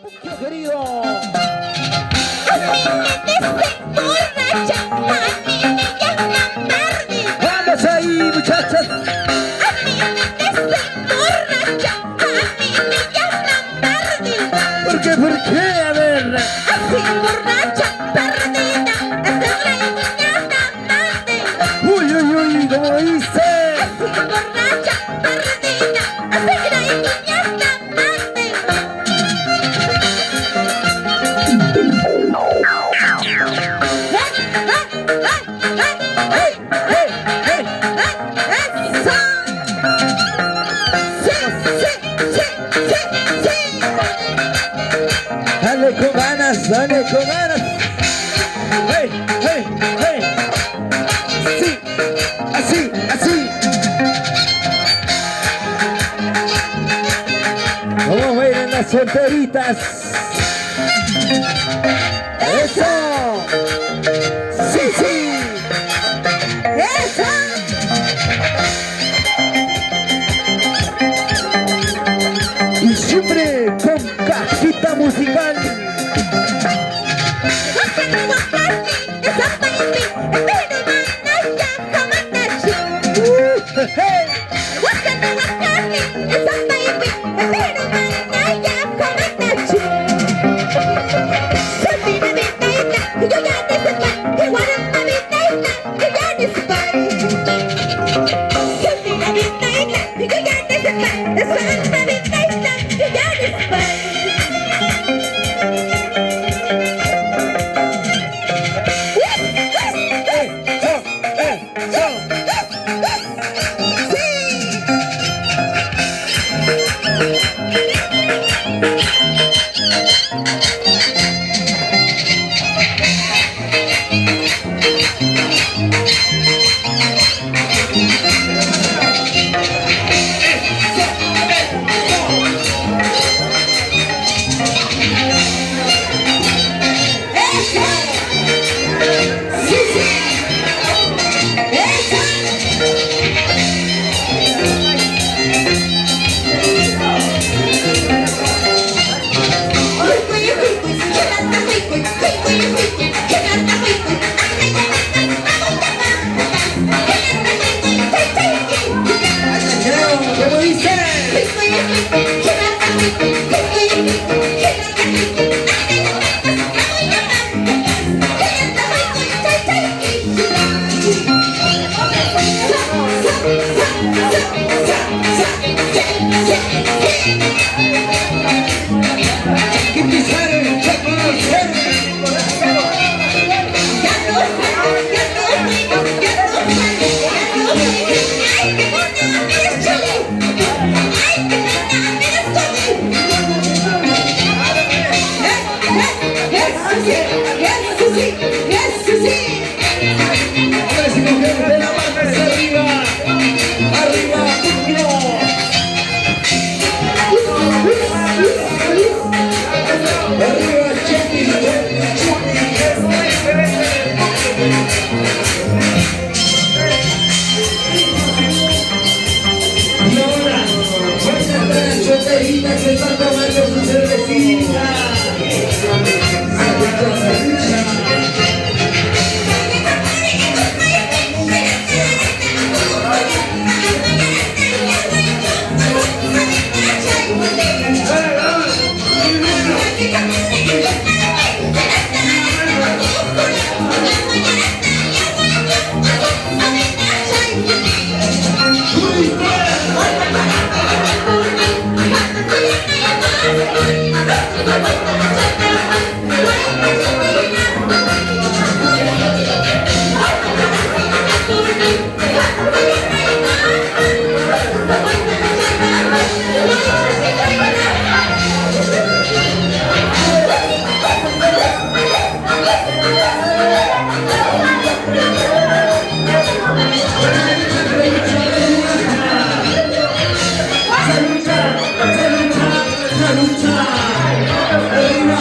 Puquio querido. Vamos ahí, muchachas. ¿Por qué? ¿Por qué? A ver. Así borracha, perdida, es una niñata amante. Uy, uy, uy, ¿cómo dice? Así borracha, perdida, es una niñata amante. Dale con ganas, dale con ganas. ¡Hey, hey, hey! Sí, así, así. Vamos a ver en las solteritas. ¡Eso! ¡Sí, sí! ¡Eso! Y siempre con cajita musical. Hey. ¿Cómo dice? Se está tomando su cervecita. ¡Arriba,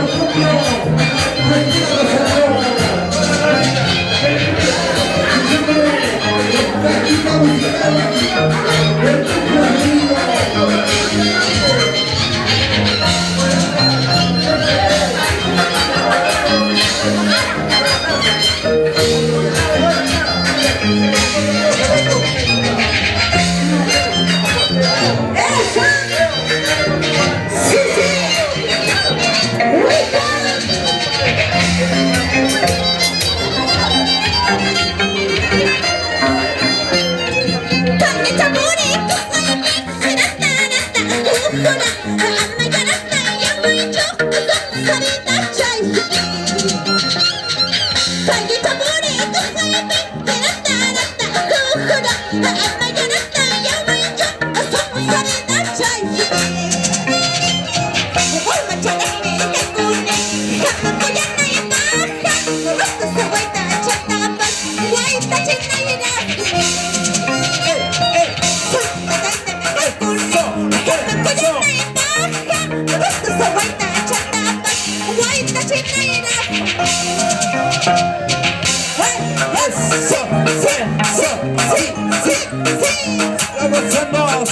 Puquio!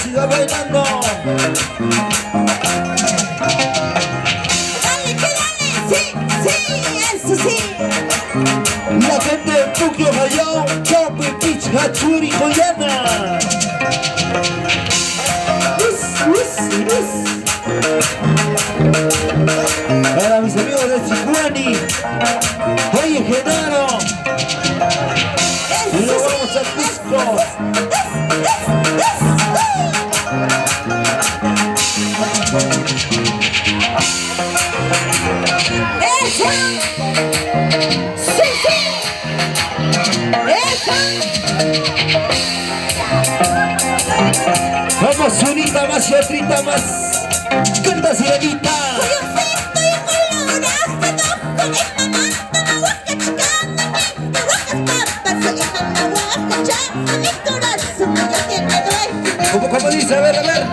Siga bailando. Dale, que dale, sí, eso sí. La gente de Tokio, Hayao, Chope, Beach, Hatsuri, Joyana. Para mis amigos de Sicuani. Oye, Genaro. Y nos vamos a Cusco. Eso. Sí, sí. Eso. Vamos, unita más y otrita más. Canta, sirenita. ¿Cómo dice? A ver, a ver.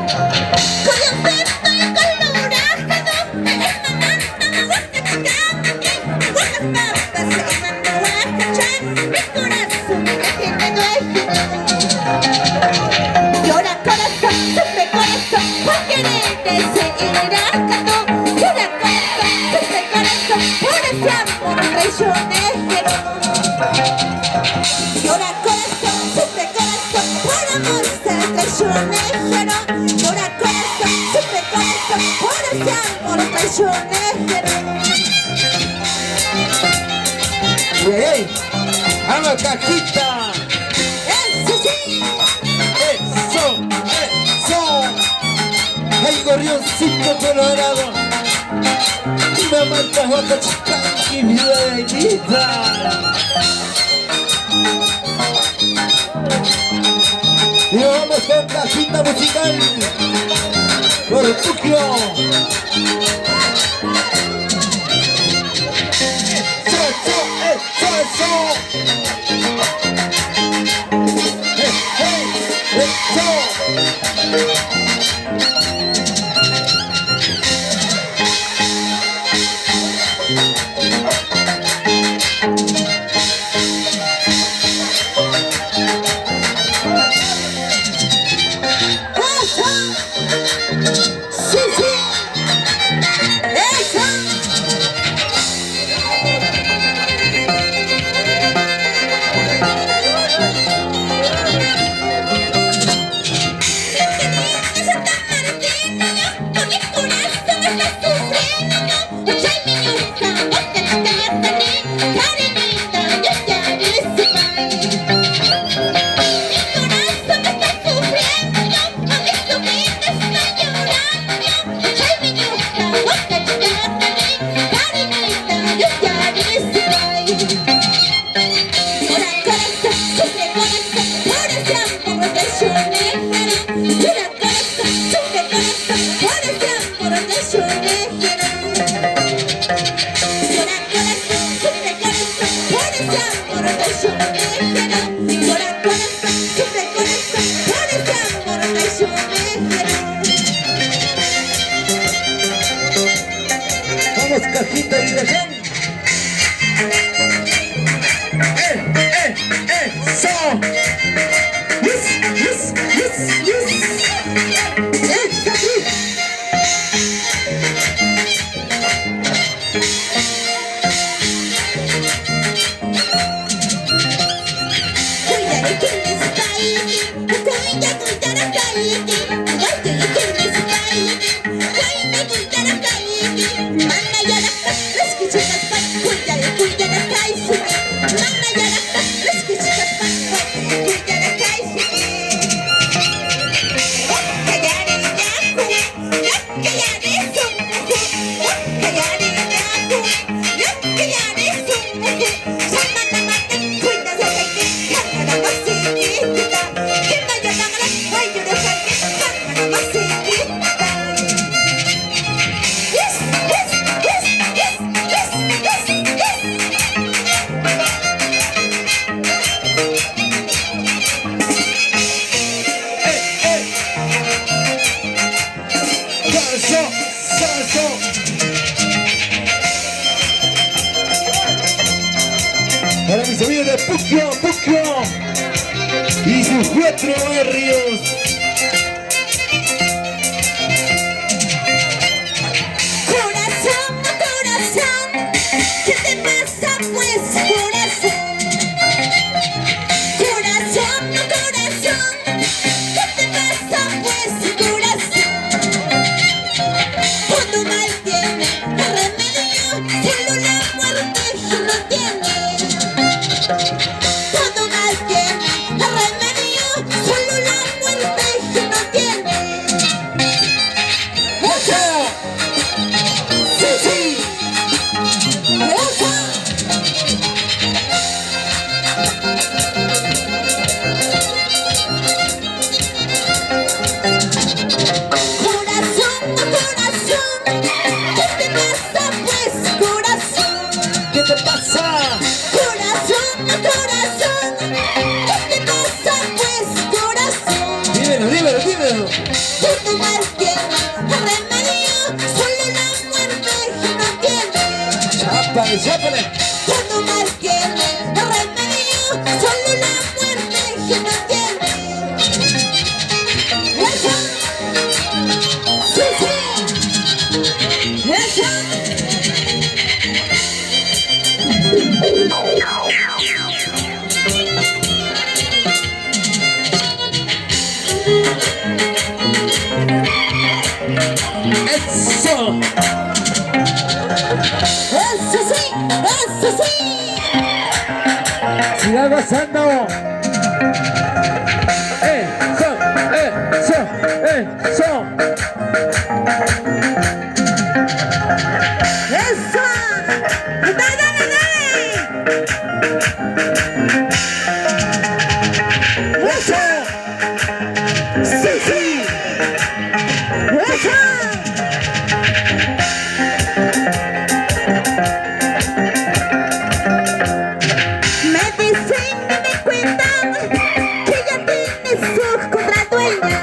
Llora corazón, sufre corazón, por quererte seguirás cantando. Llora corazón, sufre corazón, por ese amor traicionero. Llora corazón, sufre corazón, por amor ser traicionero. Llora corazón, sufre corazón, por ese amor traicionero. ¡Ey! ¡Vamos, cajita! Eso sí. ¡Eso! ¡Eso! ¡Ay, gorrioncito colorado! ¡Mamá, guaca, chica! ¡Qué vida de vida! Y vamos con cajita musical por Tokio. ¡Eso! ¡Eso! Sí, sí. Eso. Vamos, cajita y dirección. ¡Eso! ¡Yes! ¡Yes! ¡Yes! ¡Yes! Para mis amigos de Puccio, Puccio y sus 4 barrios. Corazón, corazón, ¿qué te pasa pues, corazón? Corazón, corazón, ¿qué te pasa pues, corazón? Cuando mal tiene remedio, solo la muerte no tiene. Cuando mal tiene remedio, solo la muerte no tiene. ¡Eso! ¡Sí, sí! ¡Eso! Corazón, corazón, ¿qué te pasa pues, corazón? ¿Qué te pasa? Corazón, corazón, ¿qué te pasa pues, corazón? Dímelo, dímelo, dímelo. Cuando mal tiene remedio, solo la muerte no tiene. Chápale, chápale. Cuando mal tiene remedio, solo la muerte no tiene. Eso, sí, sí, eso. Eso. Eso sí, eso sí. Siga gozando. Eso, eso, eso. Eso. Dale, dale, dale. Eso. Sí, sí. Eso. Me dicen y me cuentan que ya tienes ojos contra dueña.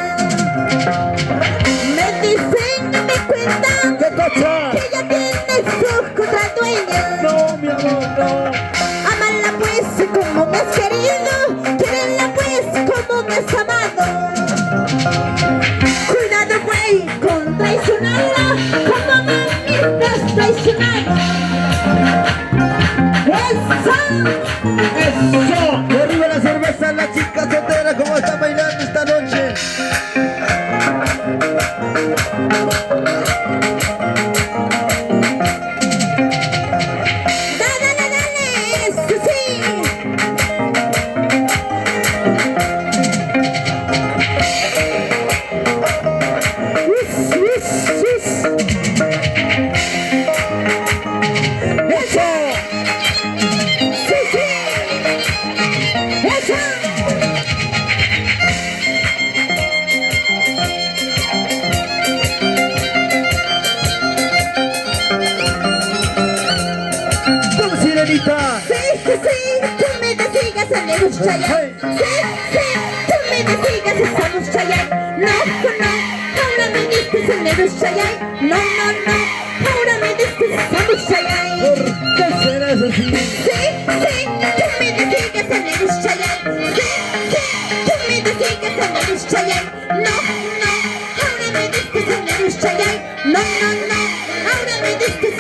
Me dicen y me cuentan ¿Qué cosa? que ya tienes ojos contra dueña. No, mi amor, no. Amala pues como me has querido, quererla pues como me has amado. Cuidado güey con traicionarla, como me has traicionado. Eso. Eso. Y arriba la cerveza, la chica soltera, ¿cómo está bailando esta noche? Dale, dale, dale, eso sí. Us, us, us. Eso. Sí, sí. Eso. ¡Vamos, sirenita! Sí, sí, sí, tú me decigas en el Ushayay. Sí, sí, tú me decigas estamos Chayay. No, no, ahora me dices en el Ushayay. No, no, no, ahora me dices estamos Chayay. ¿Por qué serás así? Sí, sí, tú me decigas en el Ushayay. Sí, sí, tú me decigas en el Ushayay. No, no, ahora me dices en el Ushayay. No, no, no, ahora me dices